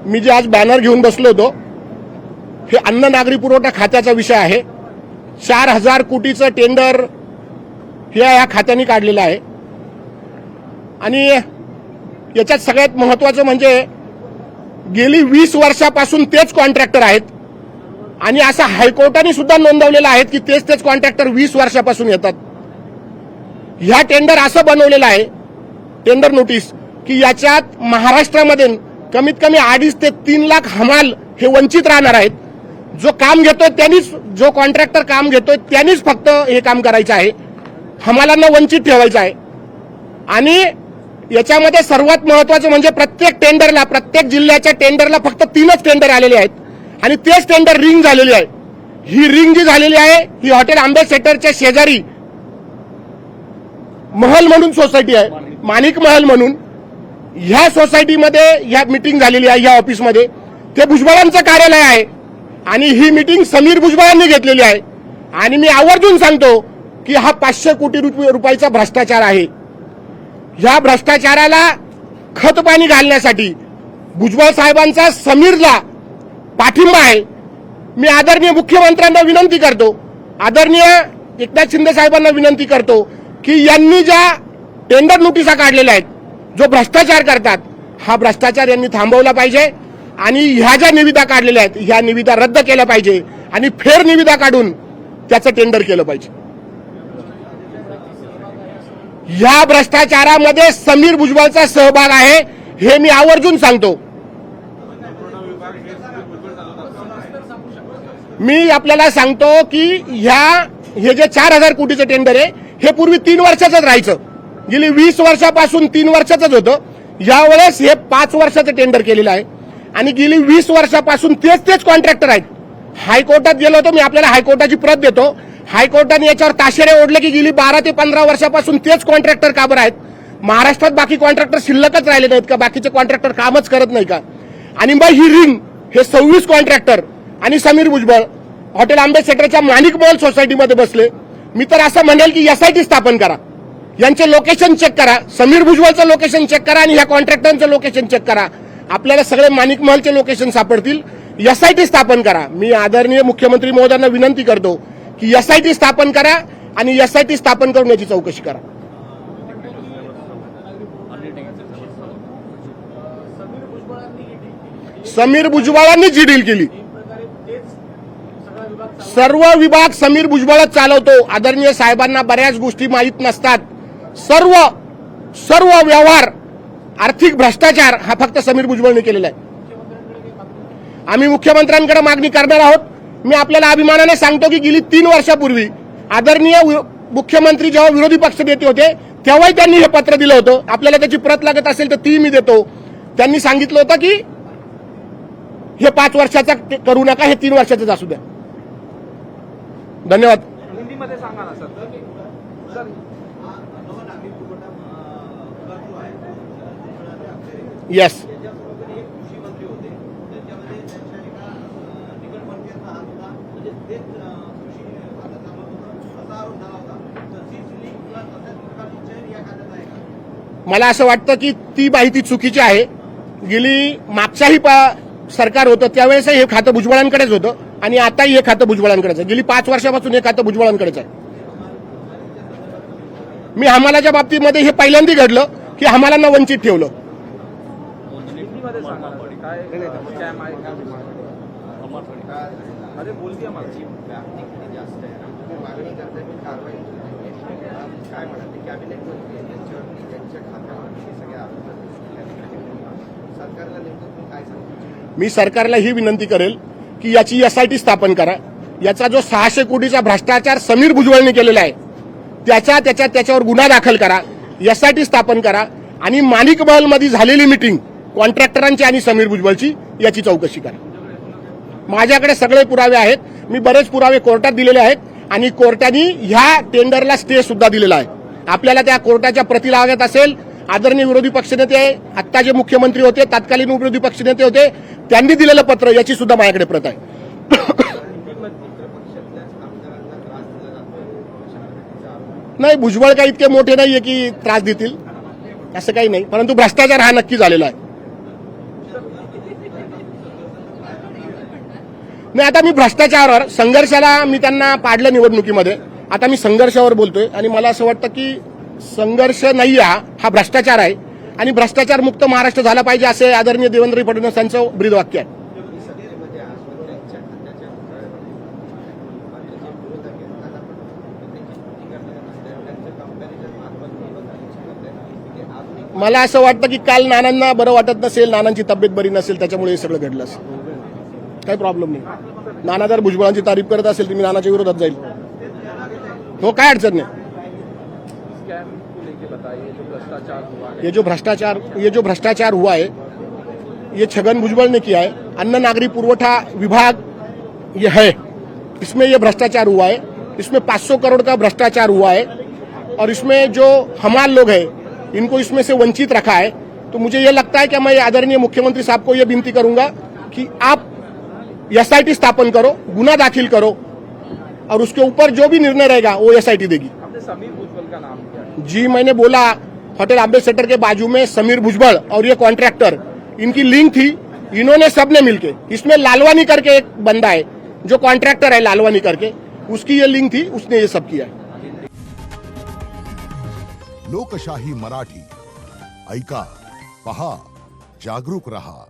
मी जे आज बॅनर घेऊन बसलो होतो हे अन्न नागरी पुरवठा खात्याचा विषय आहे। 4000 कोटीचं टेंडर हे या खात्याने काढलेलं आहे आणि याच्यात सगळ्यात महत्त्वाचं म्हणजे गेली 20 वर्षापासून तेच कॉन्ट्रॅक्टर आहेत आणि असं हायकोर्टाने सुद्धा नोंदवलेलं आहे की तेच कॉन्ट्रॅक्टर 20 वर्षापासून येतात। ह्या टेंडर असं बनवलेलं आहे टेंडर नोटीस की याच्यात महाराष्ट्रामध्ये कमीत कमी 2.5 ते 3 लाख हमाल हे वंचित राहणार आहेत। जो काम घेतोय त्यांनीच, जो कॉन्ट्रॅक्टर काम घेतोय त्यांनीच फक्त हे काम करायचं आहे, हमालांना वंचित ठेवायचं आहे। आणि याच्यामध्ये सर्वात महत्त्वाचं म्हणजे प्रत्येक टेंडरला, प्रत्येक जिल्ह्याच्या टेंडरला फक्त 3च टेंडर आलेले आहेत आणि तेच टेंडर रिंग झालेली आहे। ही रिंग जी झालेली आहे ही हॉटेल आंबेसेटरच्या शेजारी महल म्हणून सोसायटी आहे, माणिक महल म्हणून, ह्या सोसायटीमध्ये ह्या मीटिंग झालेली आहे। ह्या ऑफिसमध्ये ते भुजबळांचं कार्यालय आहे आणि ही मीटिंग समीर भुजबळांनी घेतलेली आहे। आणि मी आवर्जून सांगतो की हा 500 कोटी रुपयाचा भ्रष्टाचार आहे। ह्या भ्रष्टाचाराला खतपाणी घालण्यासाठी भुजबळ साहेबांचा समीरला पाठिंबा आहे। मी आदरणीय मुख्यमंत्र्यांना विनंती करतो, आदरणीय एकनाथ शिंदे साहेबांना विनंती करतो की यांनी ज्या टेंडर नोटिसा काढलेल्या आहेत, जो भ्रष्टाचार करतात, हा भ्रष्टाचार यांनी थांबवला पाहिजे आणि ह्या ज्या निविदा काढलेल्या आहेत ह्या निविदा रद्द केल्या पाहिजे आणि फेर निविदा काढून त्याचं टेंडर केलं पाहिजे। ह्या भ्रष्टाचारामध्ये समीर भुजबळचा सहभाग आहे हे मी आवर्जून सांगतो। मी आपल्याला सांगतो की हे जे 4000 कोटीचं टेंडर आहे हे पूर्वी 3 वर्षाचंच राहायचं, गेली 20 वर्षापासून 3 वर्षाचंच होतं। यावेळेस हे 5 वर्षाचं टेंडर केलेलं आहे आणि गेली 20 वर्षापासून तेच कॉन्ट्रॅक्टर आहेत। हायकोर्टात गेलो होतो, मी आपल्याला हायकोर्टाची प्रत देतो। हायकोर्टाने याच्यावर ताशेरे ओढले की गेली 12 ते 15 वर्षापासून तेच कॉन्ट्रॅक्टर का बरं आहेत? महाराष्ट्रात बाकी कॉन्ट्रॅक्टर शिल्लकच राहिले नाहीत का? बाकीचे कॉन्ट्रॅक्टर कामच करत नाही का? आणि मग ही रिंग हे 26 कॉन्ट्रॅक्टर आणि समीर भुजबळ हॉटेल आंबेसेटरच्या माणिक महल सोसायटीमध्ये बसले। मी तर असं म्हणेल की एसआयटी स्थापन करा, यांचे लोकेशन चेक करा, समीर भुजबळचं लोकेशन चेक करा आणि ह्या कॉन्ट्रॅक्टरांचं लोकेशन चेक करा, आपल्याला सगळे माणिक महलचे लोकेशन सापडतील। एसआयटी स्थापन करा। मी आदरणीय मुख्यमंत्री महोदयांना विनंती करतो की एसआयटी स्थापन करा आणि एसआयटी स्थापन करून याची चौकशी करा। समीर भुजबळांनी जी डील केली, सर्व विभाग समीर भुजबळच चालवतो। आदरणीय साहेबांना बऱ्याच गोष्टी माहीत नसतात। सर्व व्यवहार, आर्थिक भ्रष्टाचार हा फक्त समीर भुजबळने केलेला आहे। आम्ही मुख्यमंत्र्यांकडे मागणी करणार आहोत। मी आपल्याला अभिमानाने सांगतो की गेली 3 वर्षापूर्वी आदरणीय मुख्यमंत्री जेव्हा विरोधी पक्ष नेते होते तेव्हाही त्यांनी हे पत्र दिलं होतं। आपल्याला त्याची प्रत लागत असेल तर ती मी देतो। त्यांनी सांगितलं होतं की हे 5 वर्षाचा करू नका, हे 3 वर्षाचंच असू द्या। धन्यवाद। हिंदीमध्ये सांगा ना सर। यस, मला असं वाटतं की ती माहिती चुकीची आहे। गेली मागच्याही सरकार होतं त्यावेळेस हे खातं भुजबळांकडेच होतं आणि आताही हे खातं भुजबळांकडेच आहे। गेली 5 वर्षापासून हे खातं भुजबळांकडेच आहे। मी हमालाच्या बाबतीमध्ये हे पहिल्यांदा घडलं की हमालांना वंचित ठेवलं। मी सरकारला ही विनंती करेल की याची एसआयटी स्थापन करा। याचा जो 600 कोटीचा भ्रष्टाचार समीर भुजबळने केलेला आहे त्याच्यावर गुन्हा दाखल करा, एसआयटी स्थापन करा आणि माणिक महल मध्ये झालेली मीटिंग कॉन्ट्रॅक्टरांची आणि समीर भुजबळची याची चौकशी करा। माझ्याकडे सगळे पुरावे आहेत, मी बरेच पुरावे कोर्टात दिलेले आहेत आणि कोर्टाने ह्या टेंडरला स्टे सुद्धा दिलेला आहे। आपल्याला त्या कोर्टाच्या प्रती लागत असेल, आदरणीय विरोधी पक्षनेते आत्ता जे मुख्यमंत्री होते, तत्कालीन विरोधी पक्षनेते होते, त्यांनी दिलेलं पत्र याची सुद्धा माझ्याकडे प्रत आहे। नाही, भुजबळ काही इतके मोठे नाहीये की त्रास देतील, असं काही नाही, परंतु भ्रष्टाचार हा नक्की झालेला आहे। नाही, आता मी भ्रष्टाचारावर संघर्षाला मी त्यांना पाडलं निवडणुकीमध्ये. आता मी संघर्षावर बोलतोय आणि मला असं वाटतं की संघर्ष नाही हा भ्रष्टाचार आहे आणि भ्रष्टाचार मुक्त महाराष्ट्र झाला पाहिजे असे आदरणीय देवेंद्र फडणवीस यांचं ब्रीदवाक्य आहे. मला असं वाटतं की काल नानांना बरं वाटत नसेल, नानांची तब्येत बरी नसेल, त्याच्यामुळे हे सगळं घडलं असेल. काही प्रॉब्लेम नाही. नाना जर भुजबळांची तारीफ करत असेल तर मी नानाच्या विरोधात जाईल. हो, काय अडचण नाही. ये जो भ्रष्टाचार हुआ है ये छगन भुजबल ने किया है. अन्न नागरी पुरवठा विभाग ये है, इसमें ये भ्रष्टाचार हुआ है. इसमें 500 करोड़ का भ्रष्टाचार हुआ है और इसमें जो हमारे लोग हैं इनको इसमें से वंचित रखा है. तो मुझे ये लगता है कि मैं आदरणीय मुख्यमंत्री साहब को ये विनती करूंगा कि आप एसआईटी स्थापन करो, गुना दाखिल करो और उसके ऊपर जो भी निर्णय रहेगा वो एसआईटी देगी. आपने समीर भुजबल का नाम लिया. जी, मैंने बोला होटल अम्बेसडर के बाजू में समीर भुजबल और ये कॉन्ट्रैक्टर, इनकी लिंक थी. इन्होंने सबने मिलके, इसमें लालवानी करके एक बंदा है जो कॉन्ट्रैक्टर है लालवानी करके, उसकी ये लिंक थी, उसने ये सब किया. लोकशाही मराठी ऐका, पहा, जागरूक रहा.